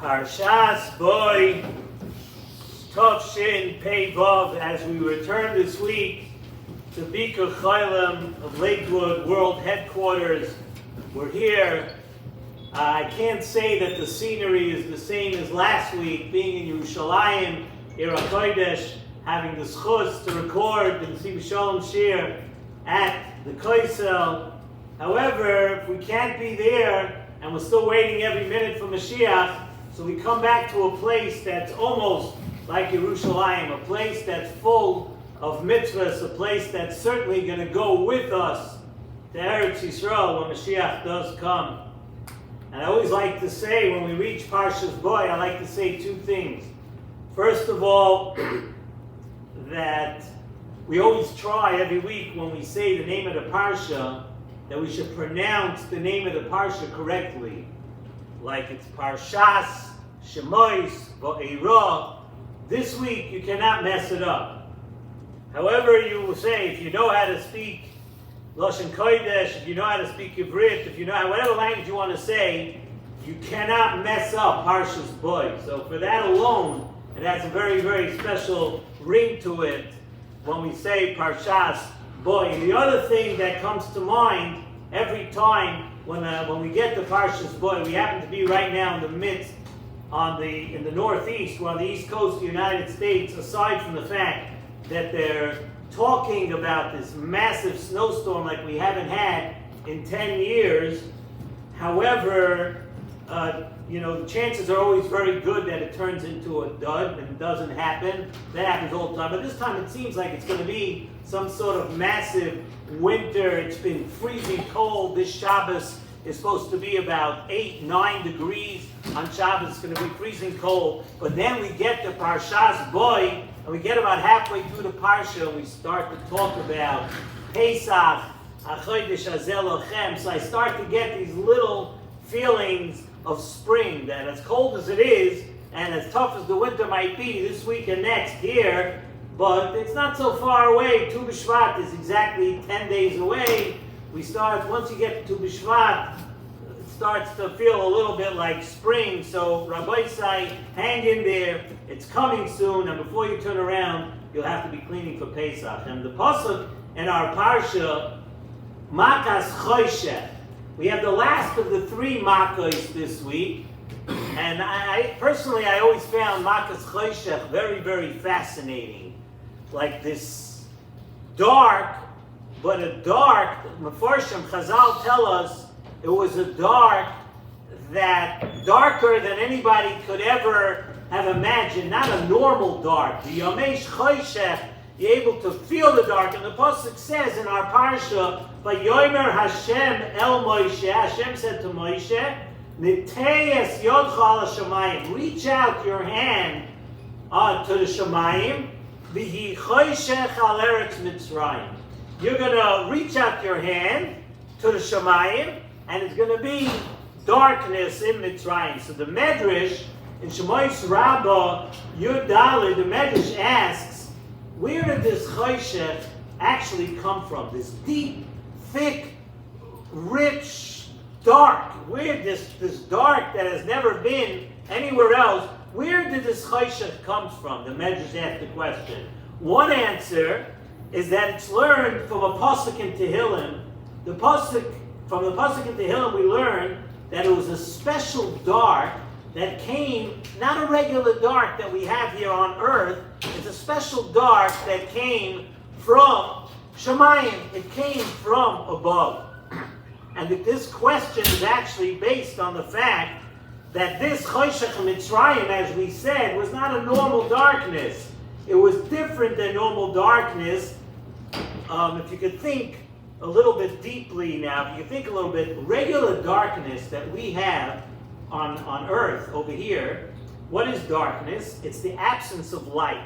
Parshas Boy Tov Shin Pei Vav, as we return this week to Bikur Chaylim of Lakewood World Headquarters. We're here. I can't say that the scenery is the same as last week, being in Yerushalayim, Ir HaKodesh, having the schus to record the Nesivos Shalom Shir at the Koisel. However, if we can't be there, and we're still waiting every minute for Mashiach, so we come back to a place that's almost like Yerushalayim, a place that's full of mitzvahs, a place that's certainly going to go with us to Eretz Yisrael when Mashiach does come. And I always like to say, when we reach Parshas Boy, I like to say two things. First of all, that we always try every week when we say the name of the Parsha, that we should pronounce the name of the Parsha correctly. Like it's Parshas Shemois Va'era. This week you cannot mess it up. However, you will say, if you know how to speak Lashon Kodesh, if you know how to speak Ivrit, if you know how, whatever language you want to say, you cannot mess up Parshas Boy. So for that alone, it has a very, very special ring to it when we say Parshas Boy. And the other thing that comes to mind every time when we get to Parshas Boy, we happen to be right now in the midst in the Northeast, we're on the East Coast of the United States, aside from the fact that they're talking about this massive snowstorm like we haven't had in 10 years. However, the chances are always very good that it turns into a dud and it doesn't happen. That happens all the time. But this time it seems like it's going to be some sort of massive winter. It's been freezing cold. This Shabbos is supposed to be about 8-9 degrees. On Shabbos it's going to be freezing cold. But then we get to Parshas Boy, and we get about halfway through the Parsha, and we start to talk about Pesach, HaChodesh Hazeh Lochem. So I start to get these little feelings of spring, that as cold as it is, and as tough as the winter might be this week and next here, but it's not so far away. Tu B'Shvat is exactly 10 days away. Once you get to Tu B'Shvat, it starts to feel a little bit like spring. So Rabbi say, hang in there. It's coming soon, and before you turn around, you'll have to be cleaning for Pesach. And the pasuk in our parsha, Makas Choshech. We have the last of the three Makkos this week, and I personally always found Makas Choshech very, very fascinating. Like this dark, but a dark, Mefarshim Chazal tell us it was a dark that darker than anybody could ever have imagined, not a normal dark. The Yamesh Choshech, you're able to feel the dark. And the pasuk says in our parsha, "Vayomer Hashem el Moshe." Hashem said to Moshe, "Niteyes yodcha al hashamayim." Reach out your hand to the shamayim. V'hi choshech al eretz Mitzrayim. You're going to reach out your hand to the shamayim, and it's going to be darkness in Mitzrayim. So the Medrash in Shemois Rabbah Yud Daled, the Medrash asks, where did this choshech actually come from? This deep, thick, rich, dark. Where this dark that has never been anywhere else, where did this choshech come from? The Medrash asked the question. One answer is that it's learned from a pasuk in Tehillim. From the pasuk in Tehillim, we learn that it was a special dark that came, not a regular dark that we have here on earth. It's a special dark that came from Shemayim. It came from above. And that this question is actually based on the fact that this Choshech Mitzrayim, as we said, was not a normal darkness. It was different than normal darkness. If you could think a little bit deeply now, if you could think a little bit, regular darkness that we have on earth over here, what is darkness? It's the absence of light.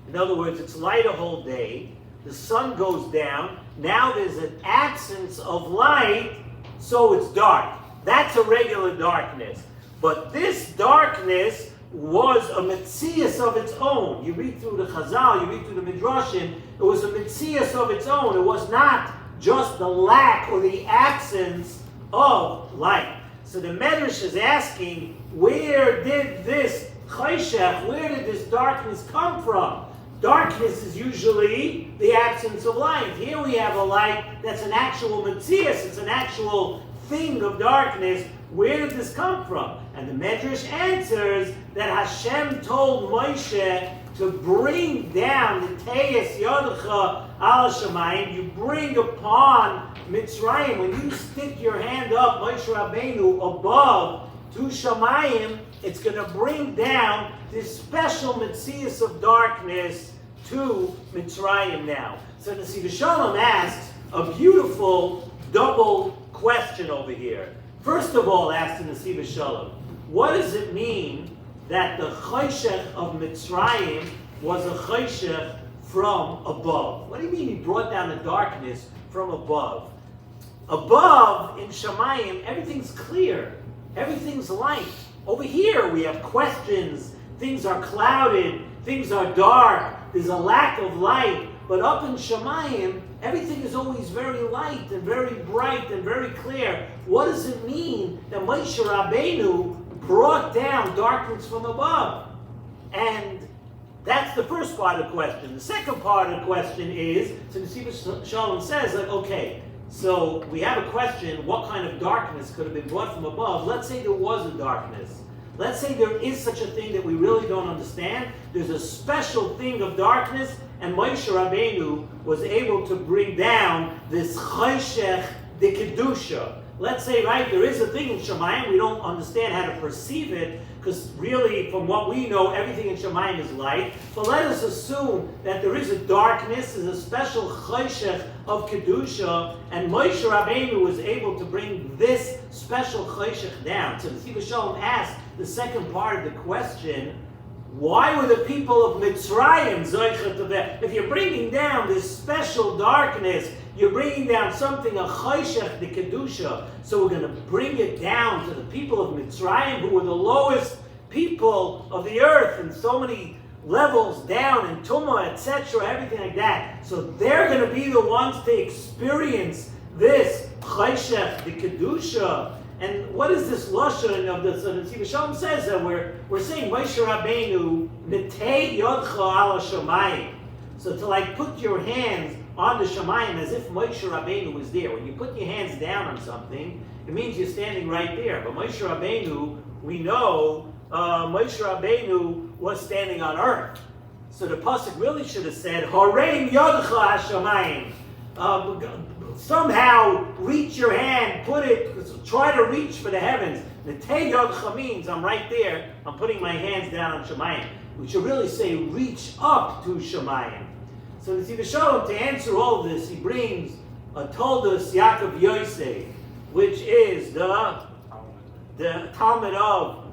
In other words, it's light a whole day, the sun goes down, now there's an absence of light, so it's dark. That's a regular darkness. But this darkness was a metzias of its own. You read through the Chazal, you read through the Midrashim, it was a metzias of its own. It was not just the lack or the absence of light. So So the Medrash is asking, where did this chayshech, where did this darkness come from? Darkness is usually the absence of light. Here we have a light that's an actual metzias, it's an actual thing of darkness. Where did this come from? And the Medrash answers that Hashem told Moshe to bring down the Teis Yodecha al Shamayim. You bring upon Mitzrayim, when you stick your hand up, Moshe Rabbeinu, above to Shamayim, it's going to bring down this special Metzias of darkness to Mitzrayim now. So Nesivos Shalom asks a beautiful double question over here. First of all, asked the Nesivos Shalom, what does it mean that the chayshech of Mitzrayim was a chayshech from above? What do you mean he brought down the darkness from above? Above, in Shamayim, everything's clear. Everything's light. Over here, we have questions. Things are clouded. Things are dark. There's a lack of light. But up in Shamayim, everything is always very light and very bright and very clear. What does it mean that Moshe Rabbeinu brought down darkness from above? And that's the first part of the question. The second part of the question is, so Nesivos Shalom says, like, okay, so we have a question, what kind of darkness could have been brought from above? Let's say there was a darkness. Let's say there is such a thing that we really don't understand. There's a special thing of darkness, and Moshe Rabbeinu was able to bring down this chayshech de kedusha. Let's say, right, there is a thing in Shamayim, we don't understand how to perceive it, because really, from what we know, everything in Shamayim is light. But let us assume that there is a darkness, there's a special chayshech of kedusha, and Moshe Rabbeinu was able to bring this special chayshech down. So Nesivos Shalom asked the second part of the question, why were the people of Mitzrayim zoichet to that? If you're bringing down this special darkness, you're bringing down something, a chayshech, the kedusha. So we're going to bring it down to the people of Mitzrayim, who were the lowest people of the earth, and so many levels down, and tumah, etc., everything like that. So they're going to be the ones to experience this chayshech, the kedusha. And what is this lashon of the? So the Nesivos Shalom says that we're saying Moshe Rabbeinu netei yodcha al shamayim. So to like put your hands on the shamayim as if Moshe Rabbeinu was there. When you put your hands down on something, it means you're standing right there. But Moshe Rabbeinu, we know Moshe Rabbeinu was standing on earth. So the pasuk really should have said Horeim yodcha hashamayim. Somehow reach your hand, try to reach for the heavens. Netei yodcha means I'm right there, I'm putting my hands down on Shamayim. We should really say reach up to Shamayim. So Nesivos Shalom, to answer all of this, he brings a Toldos Yaakov Yosef, which is the Talmud of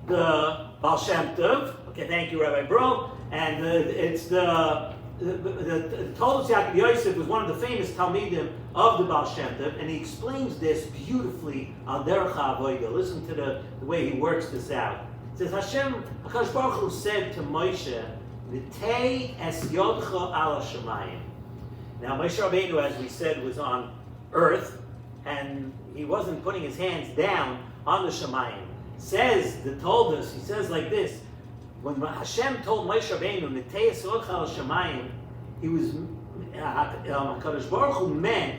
the Baal Shem Tov. Okay, thank you, Rabbi Bro. And it's the Toldos Yaakov Yosef was one of the famous Talmidim of the Baal Shem Tov, and he explains this beautifully on Derech HaAvodah. Listen to the way he works this out. It says, Hashem, HaKadosh Baruch Hu said to Moshe, V'tei es yodcha al shamayim. Now Moshe Rabbeinu, as we said, was on earth, and he wasn't putting his hands down on the shamayim. Says the Toldos, he says like this, when Hashem told Moshe Rabbeinu, V'tei es yodcha al shamayim, he was, HaKadosh Baruch Hu meant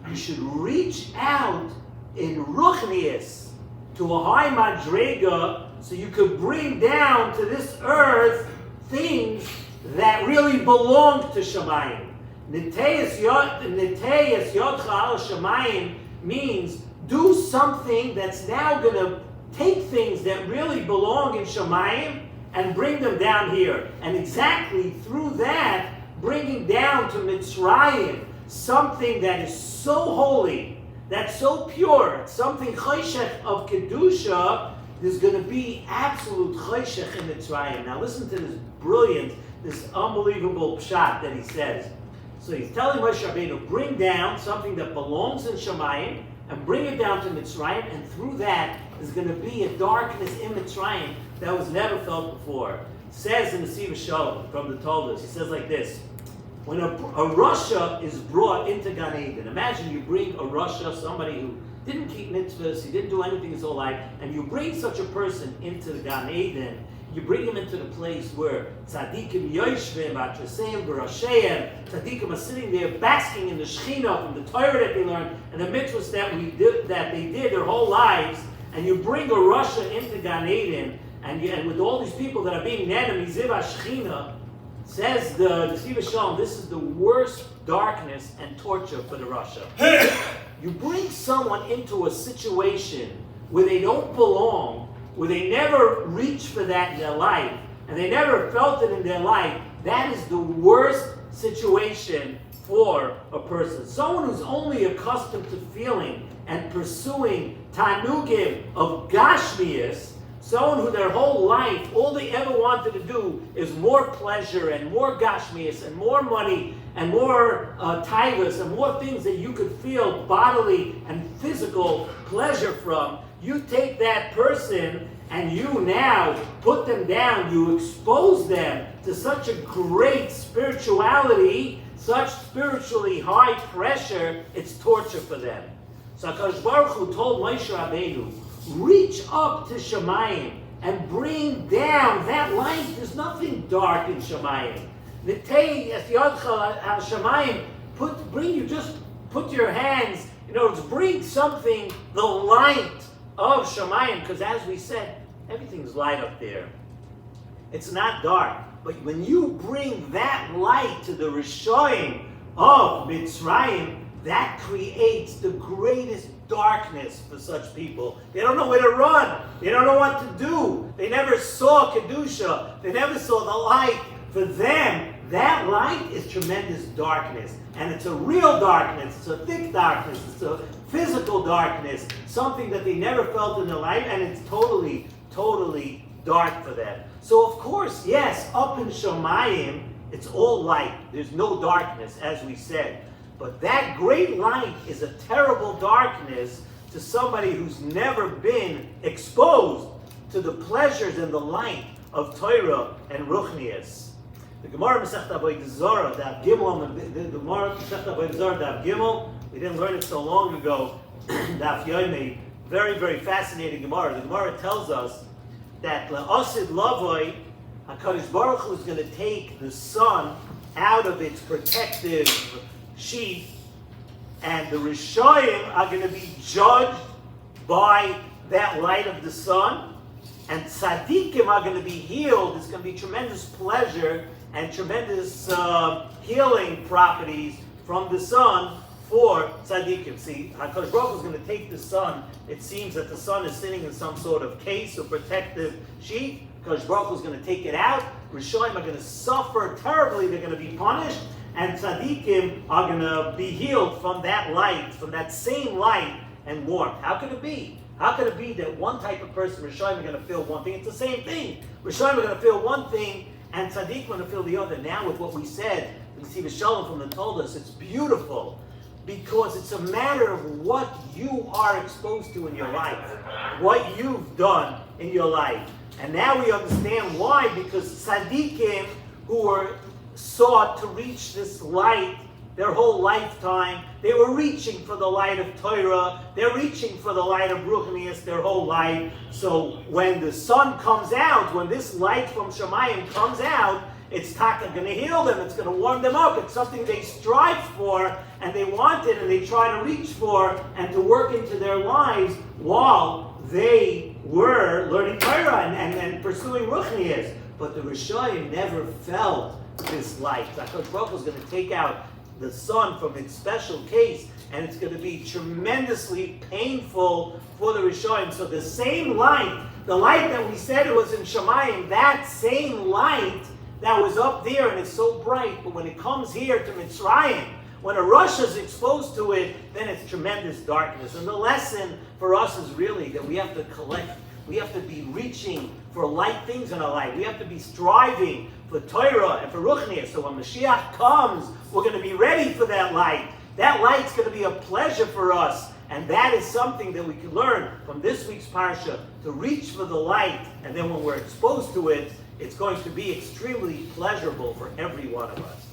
you should reach out in ruchnius to a high madrega, so you could bring down to this earth things that really belong to Shamayim. Neteyas yodcha al Shamayim means do something that's now going to take things that really belong in Shamayim and bring them down here. And exactly through that, bringing down to Mitzrayim something that is so holy, that's so pure, something chayshech of kedusha. There's going to be absolute chayshech in Mitzrayim. Now listen to this brilliant, this unbelievable pshat that he says. So he's telling Moshe Rabbeinu, bring down something that belongs in Shamayim and bring it down to Mitzrayim, and through that there's going to be a darkness in Mitzrayim that was never felt before. Says in the Nesivos Shalom from the Toldos, he says like this: when a Rasha is brought into Gan Eden, imagine you bring a Rasha, somebody who didn't keep mitzvahs, he didn't do anything his whole life, and you bring such a person into the Gan Eden, you bring him into the place where tzaddikim yoshvim, atraseim, barasheim, tzaddikim are sitting there basking in the Shekhinah from the Torah that they learned and the mitzvahs that they did their whole lives, and you bring a Rasha into Gan Eden, and with all these people that are being nana miziv Shekhinah, says the Nesivos Shalom, this is the worst darkness and torture for the Rasha. You bring someone into a situation where they don't belong, where they never reached for that in their life, and they never felt it in their life, that is the worst situation for a person. Someone who's only accustomed to feeling and pursuing tanugim of gashmias, someone who their whole life, all they ever wanted to do is more pleasure and more gashmias and more money and more taivas and more things that you could feel bodily and physical pleasure from. You take that person and you now put them down, you expose them to such a great spirituality, such spiritually high pressure, it's torture for them. So HaKadosh Baruch Hu told Moshe Rabbeinu, reach up to Shemayim and bring down that light. There's nothing dark in Shemayim. Put your hands, bring something, the light of Shemayim, because as we said, everything's light up there. It's not dark. But when you bring that light to the Rishoyim of Mitzrayim, that creates the greatest darkness for such people. They don't know where to run. They don't know what to do. They never saw Kedusha. They never saw the light. For them, that light is tremendous darkness. And it's a real darkness. It's a thick darkness. It's a physical darkness. Something that they never felt in their life. And it's totally, totally dark for them. So of course, yes, up in Shemayim, it's all light. There's no darkness, as we said. But that great light is a terrible darkness to somebody who's never been exposed to the pleasures and the light of Torah and Ruchnias. The Gemara Masechta Avodah Zarah, Daf Gimel, the Gemara Masechta Avodah Zarah, Daf Gimel, we didn't learn it so long ago, Daf Yomi, very, very fascinating Gemara. The Gemara tells us that La'asid Lavoi, HaKadosh Baruch Hu is going to take the sun out of its protective sheath, and the Rishoyim are going to be judged by that light of the sun, and Tzaddikim are going to be healed. There's going to be tremendous pleasure and tremendous healing properties from the sun for Tzaddikim. See, HaKadosh Baruch Hu is going to take the sun. It seems that the sun is sitting in some sort of case or protective sheath. HaKadosh Baruch Hu is going to take it out. Rishoyim are going to suffer terribly. They're going to be punished. And tzaddikim are going to be healed from that light, from that same light and warmth. How could it be? How could it be that one type of person, Rishoyim, are going to feel one thing? It's the same thing. Rishoyim are going to feel one thing, and tzaddikim are going to feel the other. Now with what we said, the Nesivos Shalom from the told us, it's beautiful, because it's a matter of what you are exposed to in your life, what you've done in your life. And now we understand why, because tzaddikim who were sought to reach this light their whole lifetime. They were reaching for the light of Torah. They're reaching for the light of Ruchnias their whole life. So when the sun comes out, when this light from Shemayim comes out, it's going to heal them. It's going to warm them up. It's something they strive for and they want it and they try to reach for and to work into their lives while they were learning Torah and pursuing Ruchnias. But the Rishoyim never felt this light. HaKadosh Baruch Hu is going to take out the sun from its special case, and it's going to be tremendously painful for the Rishoyim. So the same light, the light that we said it was in Shemayim, that same light that was up there and it's so bright, but when it comes here to Mitzrayim, when a Rosh is exposed to it, then it's tremendous darkness. And the lesson for us is really that we have to collect, we have to be reaching for light things in our life. We have to be striving for Torah and for Ruchnias. So when Mashiach comes, we're going to be ready for that light. That light's going to be a pleasure for us. And that is something that we can learn from this week's parsha, to reach for the light. And then when we're exposed to it, it's going to be extremely pleasurable for every one of us.